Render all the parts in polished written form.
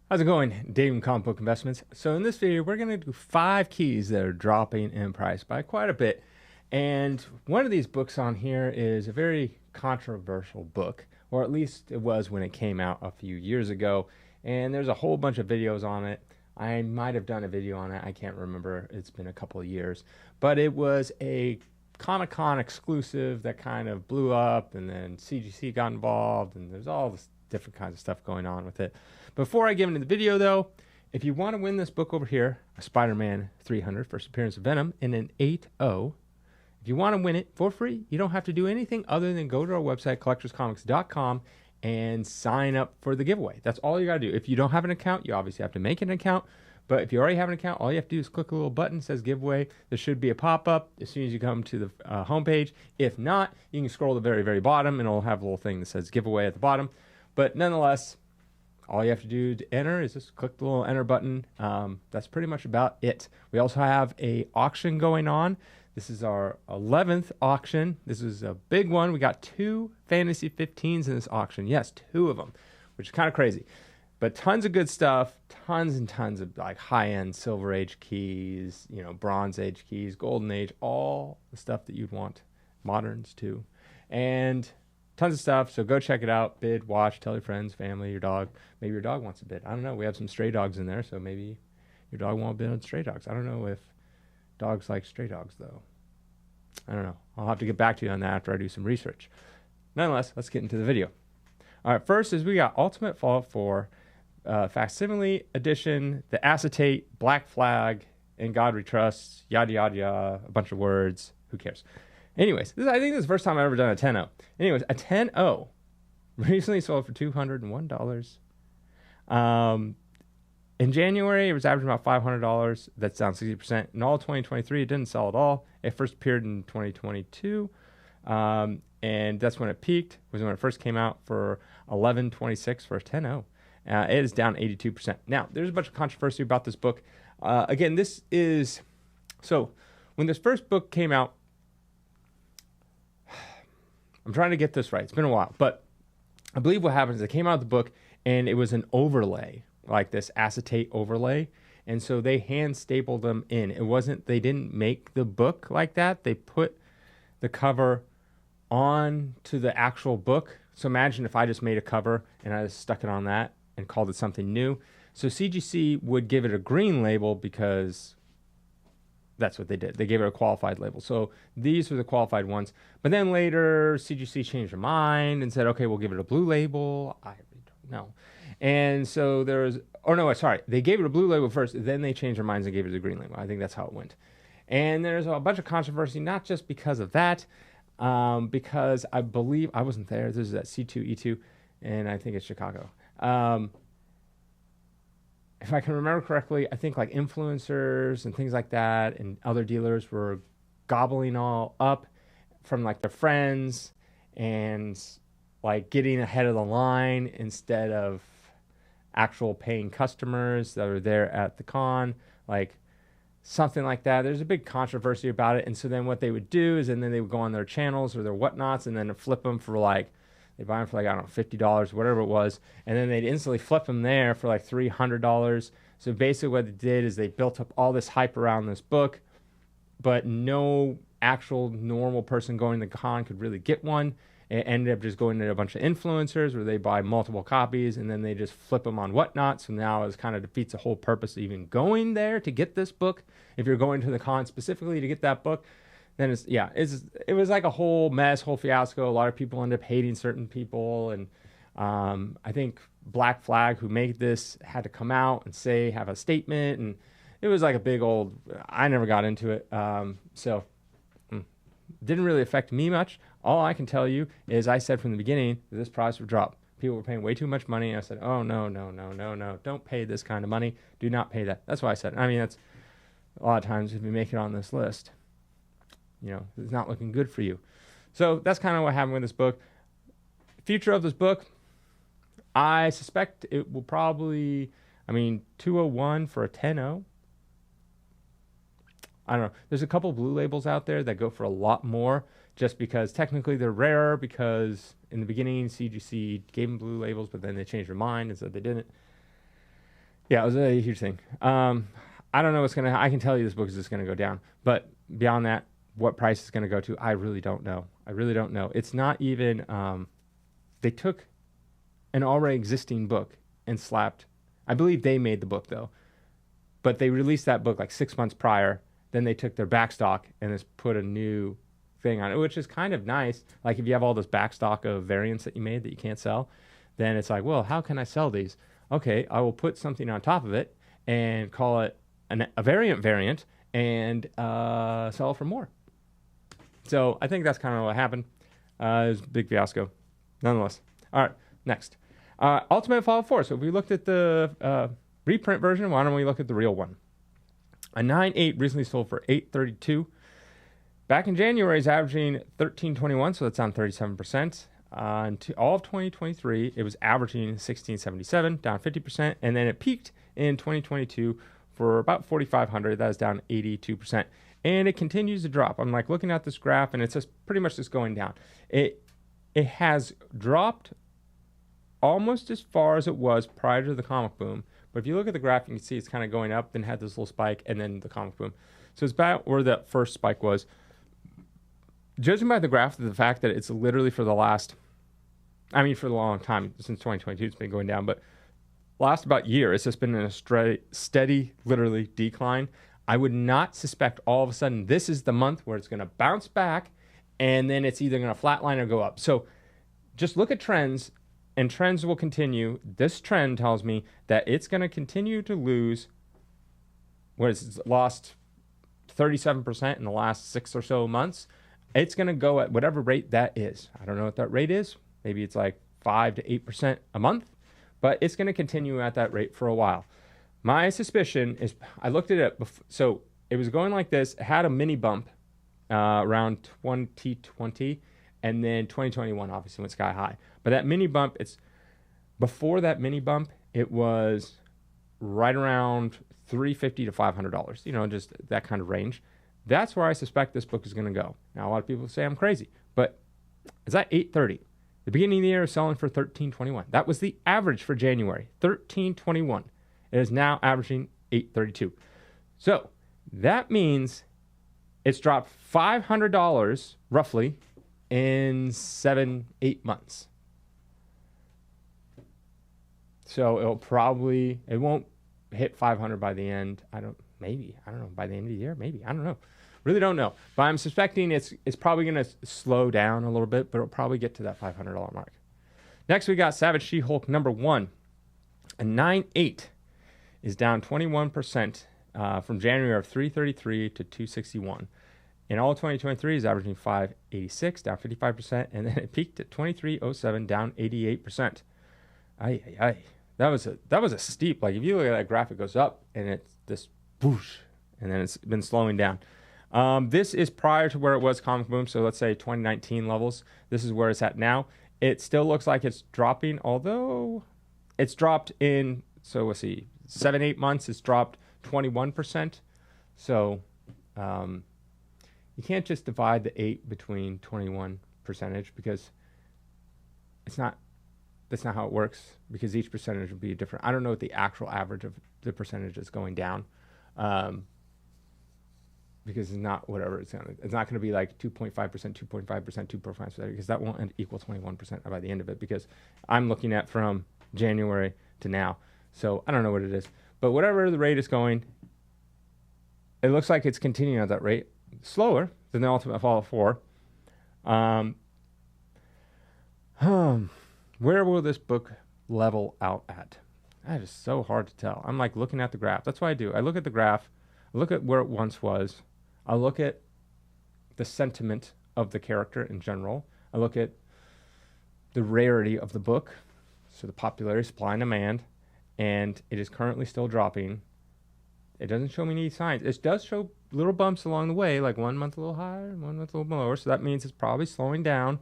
How's it going, Dave from Comic Book Investments? So in this video, we're going to do 5 keys that are dropping in price by quite a bit. And one of these books on here is a very controversial book, or at least it was when it came out a few years ago. And there's a whole bunch of videos on it. I might have done a video on it. I can't remember. It's been a couple of years. But it was a Comic-Con exclusive that kind of blew up, and then CGC got involved, and there's all this different kinds of stuff going on with it. Before I get into the video, though, if you want to win this book over here, a Spider-Man 300, First Appearance of Venom, in an 8.0, if you want to win it for free, you don't have to do anything other than go to our website, collectorscomics.com, and sign up for the giveaway. That's all you got to do. If you don't have an account, you obviously have to make an account. But if you already have an account, all you have to do is click a little button that says giveaway. There should be a pop-up as soon as you come to the homepage. If not, you can scroll to the very, very bottom, and it'll have a little thing that says giveaway at the bottom. But nonetheless, all you have to do to enter is just click the little enter button. That's pretty much about it. We also have a auction going on. This is our 11th auction. This is a big one. We got 2 Fantasy 15s in this auction. Yes, 2 of them, which is kind of crazy. But tons of good stuff, tons and tons of like high-end Silver Age keys, Bronze Age keys, Golden Age, all the stuff that you'd want. Moderns too. And tons of stuff, so go check it out. Bid, watch, tell your friends, family, your dog. Maybe your dog wants a bid. I don't know. We have some stray dogs in there, so maybe your dog won't bid on stray dogs. I don't know if dogs like stray dogs, though. I don't know. I'll have to get back to you on that after I do some research. Nonetheless, let's get into the video. All right, first is we got Ultimate Fallout 4 Facsimile Edition, the Acetate, Black Flag, In God We Trust, yada, yada, yada, a bunch of words. Who cares? Anyways, I think this is the first time I've ever done a 10.0. Anyways, a 10.0 recently sold for $201. In January, it was averaging about $500. That's down 60%. In all 2023, it didn't sell at all. It first appeared in 2022. And that's when it peaked, was when it first came out for $11.26 for a 10.0. It is down 82%. Now, there's a bunch of controversy about this book. Again, this is... So, when this first book came out, I'm trying to get this right. It's been a while. But I believe what happened is it came out of the book, and it was an overlay, like this acetate overlay. And so they hand stapled them in. It wasn't... They didn't make the book like that. They put the cover on to the actual book. So imagine if I just made a cover and I just stuck it on that and called it something new. So CGC would give it a green label because that's what they did. They gave it a qualified label. So these were the qualified ones. But then later, CGC changed their mind and said, okay, we'll give it a blue label. I don't know. And so there was, they gave it a blue label first, then they changed their minds and gave it a green label. I think that's how it went. And there's a bunch of controversy, not just because of that, because I believe, I wasn't there, this is at C2E2, and I think it's Chicago. If I can remember correctly, I think like influencers and things like that and other dealers were gobbling all up from like their friends and like getting ahead of the line instead of actual paying customers that are there at the con, like something like that. There's a big controversy about it. And so then what they would do is, and then they would go on their channels or their whatnots and then flip them for like, they buy them for like, I don't know, $50, whatever it was. And then they'd instantly flip them there for like $300. So basically what they did is they built up all this hype around this book, but no actual normal person going to the con could really get one. It ended up just going to a bunch of influencers where they buy multiple copies and then they just flip them on whatnot. So now it kind of defeats the whole purpose of even going there to get this book. If you're going to the con specifically to get that book, then it was like a whole mess, whole fiasco. A lot of people end up hating certain people. And I think Black Flag, who made this, had to come out and have a statement. And it was like a big old, I never got into it. Didn't really affect me much. All I can tell you is I said from the beginning that this price would drop. People were paying way too much money. And I said, oh, no. Don't pay this kind of money. Do not pay that. That's what I said. I mean, that's a lot of times if you make it on this list, it's not looking good for you. So that's kind of what happened with this book. Future of this book, I suspect it will probably, 201 for a 10.0. I don't know. There's a couple blue labels out there that go for a lot more just because technically they're rarer because in the beginning CGC gave them blue labels, but then they changed their mind and said they didn't. Yeah, it was a huge thing. I don't know what's gonna. I can tell you this book is just gonna go down, but beyond that, what price it's gonna go to, I really don't know. I really don't know. It's not even. They took an already existing book and slapped. I believe they made the book though, but they released that book like 6 months prior. Then they took their back stock and just put a new thing on it, which is kind of nice. Like if you have all this back stock of variants that you made that you can't sell, then it's like, well, how can I sell these? Okay, I will put something on top of it and call it a variant and sell it for more. So I think that's kind of what happened. It was a big fiasco, nonetheless. All right, next. Ultimate Fallout 4. So if we looked at the reprint version, why don't we look at the real one? A 9.8 recently sold for $8.32. Back in January, it's averaging $13.21, so that's down 37%. Into all of 2023, it was averaging $16.77, down 50%, and then it peaked in 2022 for about $4,500. That is down 82%, and it continues to drop. I'm like looking at this graph, and it's just pretty much just going down. It has dropped almost as far as it was prior to the comic boom. But if you look at the graph, you can see it's kind of going up, then had this little spike, and then the comic boom. So it's about where that first spike was. Judging by the graph, the fact that it's literally for the long time, since 2022, it's been going down, but last about year, it's just been in a steady, literally decline. I would not suspect all of a sudden this is the month where it's going to bounce back, and then it's either going to flatline or go up. So just look at trends, and trends will continue. This trend tells me that it's going to continue to lose. It's lost 37% in the last 6 or so months. It's going to go at whatever rate that is. I don't know what that rate is. Maybe it's like 5 to 8% a month, but it's going to continue at that rate for a while. My suspicion is, I looked at it, so it was going like this. It had a mini bump around 2020, and then 2021 obviously went sky high. But that mini bump, before that mini bump, it was right around $350 to $500. Just that kind of range. That's where I suspect this book is going to go. Now, a lot of people say I'm crazy, but it's at $830. The beginning of the year is selling for $1321. That was the average for January, $1321. It is now averaging $832. So that means it's dropped $500 roughly in 7-8 months. So it won't hit 500 by the end. I don't know, by the end of the year, maybe, I don't know. Really don't know. But I'm suspecting it's probably going to slow down a little bit, but it'll probably get to that $500 mark. Next, we got Savage She-Hulk #1. A 9.8 is down 21% from January of 333 to 261. In all of 2023, is averaging 586, down 55%, and then it peaked at 2307, down 88%. That was a steep. Like if you look at that graph, it goes up and it's this whoosh, and then it's been slowing down. This is prior to where it was comic boom, so let's say 2019 levels. This is where it's at now. It still looks like it's dropping, although it's dropped in, so let's see, 7-8 months, it's dropped 21%. So you can't just divide the 8 between 21% because that's not how it works, because each percentage would be different. I don't know what the actual average of the percentage is going down. Because it's not whatever it's not going to be like 2.5%, 2.5%, 2.5%, because that won't equal 21% by the end of it, because I'm looking at from January to now. So I don't know what it is. But whatever the rate is going, it looks like it's continuing at that rate. Slower than the Ultimate Fallout 4. Where will this book level out at? That is so hard to tell. I'm like looking at the graph. That's what I do. I look at the graph. I look at where it once was. I look at the sentiment of the character in general. I look at the rarity of the book, so the popularity, supply and demand, and it is currently still dropping. It doesn't show me any signs. It does show little bumps along the way, like 1 month a little higher, 1 month a little lower, so that means it's probably slowing down.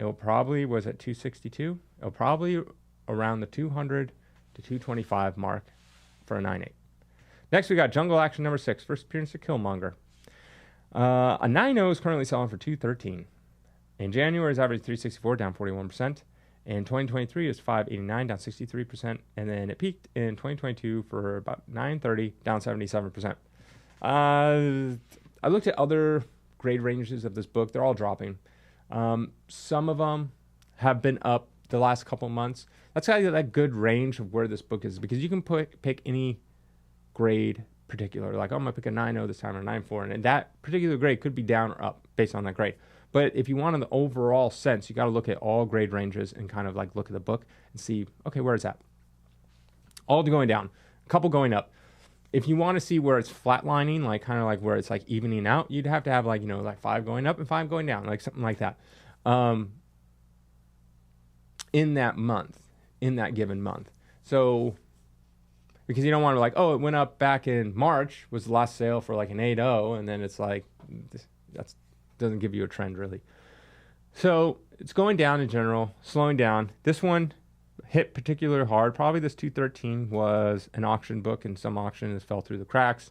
It'll probably, was at 262? It'll probably around the 200 to 225 mark for a 9.8. Next, we got Jungle Action #6, first appearance of Killmonger. A 9.0 is currently selling for $213. In January, it's averaging $364, down 41%. In 2023, it was 589, down 63%, and then it peaked in 2022 for about 930, down 77%. I looked at other grade ranges of this book. They're all dropping. Some of them have been up the last couple months. That's kind of that good range of where this book is, because you can pick any grade particular. Like, I'm going to pick a 9.0 this time or 9.4, and that particular grade could be down or up based on that grade. But if you want in the overall sense, you got to look at all grade ranges and kind of like look at the book and see, okay, where is that? All going down, a couple going up. If you want to see where it's flatlining, like kind of like where it's like evening out, you'd have to have like, like 5 going up and 5 going down, like something like that. In that month, in that given month. So, because you don't want to like, oh, it went up back in March, was the last sale for like an 8.0, and then it's like, that doesn't give you a trend really. So it's going down in general, slowing down. This one hit particularly hard. Probably this 213 was an auction book, and some auctions fell through the cracks.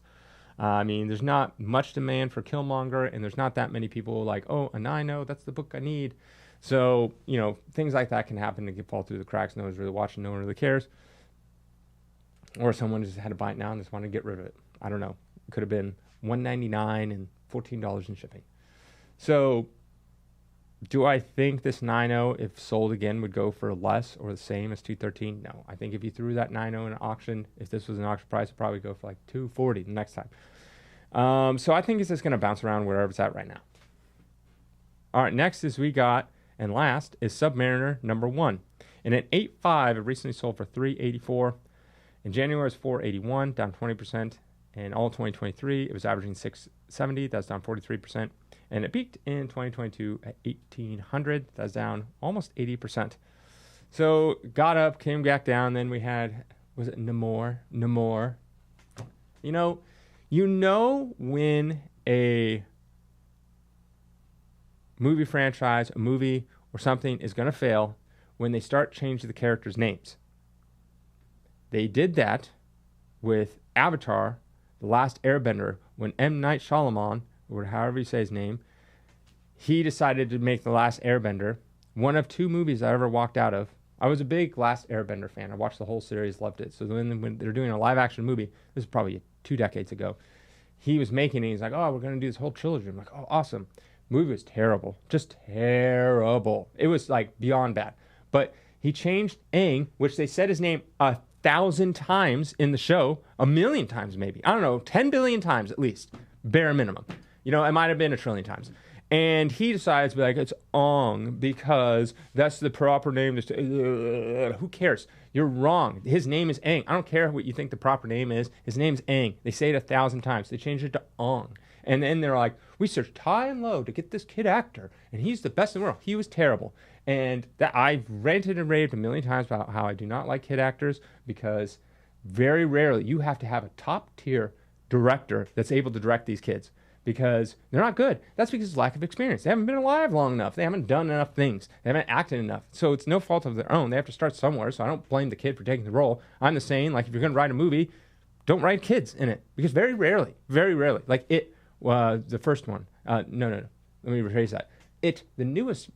I mean, there's not much demand for Killmonger, and there's not that many people like, oh, a 9.0, that's the book I need. So, things like that can happen to fall through the cracks. No one's really watching, no one really cares. Or someone just had to buy it now and just wanted to get rid of it. I don't know. It could have been $1.99 and $14 in shipping. So, do I think this 9.0, if sold again, would go for less or the same as 213? No. I think if you threw that 9.0 in an auction, if this was an auction price, it'd probably go for like 240 the next time. So I think it's just going to bounce around wherever it's at right now. All right, next is and last is Submariner #1. And at 8.5, it recently sold for $384. In January, it was $481, down 20%. And all 2023, it was averaging $670. That's down 43%. And it peaked in 2022 at $1,800. That's down almost 80%. So got up, came back down. Then we had, was it Namor? You know when a movie franchise, a movie or something is going to fail when they start changing the characters' names. They did that with Avatar, The Last Airbender, when M. Night Shyamalan, or however you say his name, he decided to make The Last Airbender one of 2 movies I ever walked out of. I was a big Last Airbender fan. I watched the whole series, loved it. So when they're doing a live-action movie, this is probably 2 decades ago, he was making it. He's like, oh, we're going to do this whole trilogy. I'm like, oh, awesome. Movie was terrible. Just terrible. It was like beyond bad. But he changed Aang, which they said his name 1,000 times in the show, 1,000,000 times maybe. I don't know, 10 billion times at least, bare minimum. It might have been 1 trillion times. And he decides to be like, it's Ong because that's the proper name. Who cares? You're wrong. His name is Aang. I don't care what you think the proper name is. His name's Aang. They say it 1,000 times. They changed it to Ong. And then they're like, we searched high and low to get this kid actor, and he's the best in the world. He was terrible. And that I've ranted and raved 1,000,000 times about how I do not like kid actors, because very rarely you have to have a top tier director that's able to direct these kids, because they're not good. That's because of lack of experience. They haven't been alive long enough. They haven't done enough things. They haven't acted enough. So it's no fault of their own. They have to start somewhere. So I don't blame the kid for taking the role. I'm just saying, like, if you're going to write a movie, don't write kids in it, because very rarely, like the first one. No. Let me rephrase that. The newest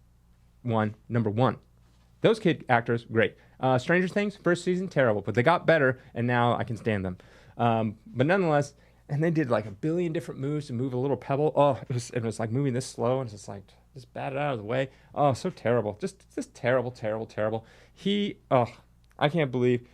one, #1. Those kid actors, great. Stranger Things, first season, terrible, but they got better, and now I can stand them. But nonetheless, and they did like 1 billion different moves to move a little pebble. Oh, it was like moving this slow, and it's just like, just bat it out of the way. Oh, so terrible. Just terrible. I can't believe,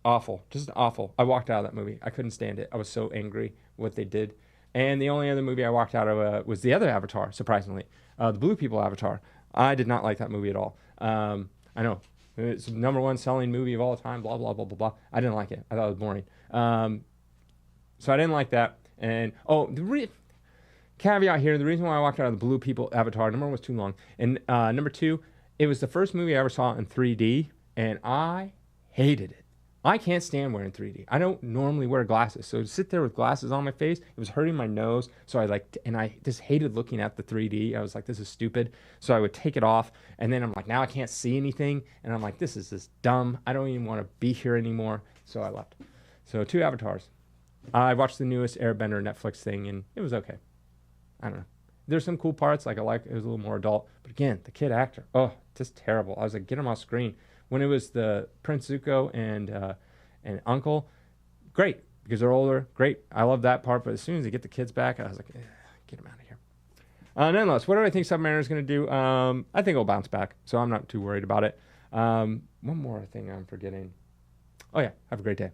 awful, just awful. I walked out of that movie. I couldn't stand it. I was so angry what they did. And the only other movie I walked out of was the other Avatar, surprisingly. The Blue People Avatar. I did not like that movie at all. I know. It's the #1 selling movie of all time, blah, blah, blah, blah, blah. I didn't like it. I thought it was boring. So I didn't like that. And, caveat here, the reason why I walked out of the Blue People Avatar, #1 was too long. And #2, it was the first movie I ever saw in 3D, and I hated it. I can't stand wearing 3D. I don't normally wear glasses. So to sit there with glasses on my face, it was hurting my nose. So I just hated looking at the 3D. I was like, this is stupid. So I would take it off. And then I'm like, now I can't see anything. And I'm like, this is just dumb. I don't even want to be here anymore. So I left. So 2 Avatars. I watched the newest Airbender Netflix thing, and it was okay. I don't know. There's some cool parts, like I like it was a little more adult. But again, the kid actor, oh, just terrible. I was like, get him off screen. When it was the Prince Zuko and Uncle, great because they're older, great. I love that part. But as soon as they get the kids back, I was like, get them out of here. Nonetheless, what do I think Submariner is going to do? I think it'll bounce back, so I'm not too worried about it. One more thing I'm forgetting. Oh yeah, have a great day.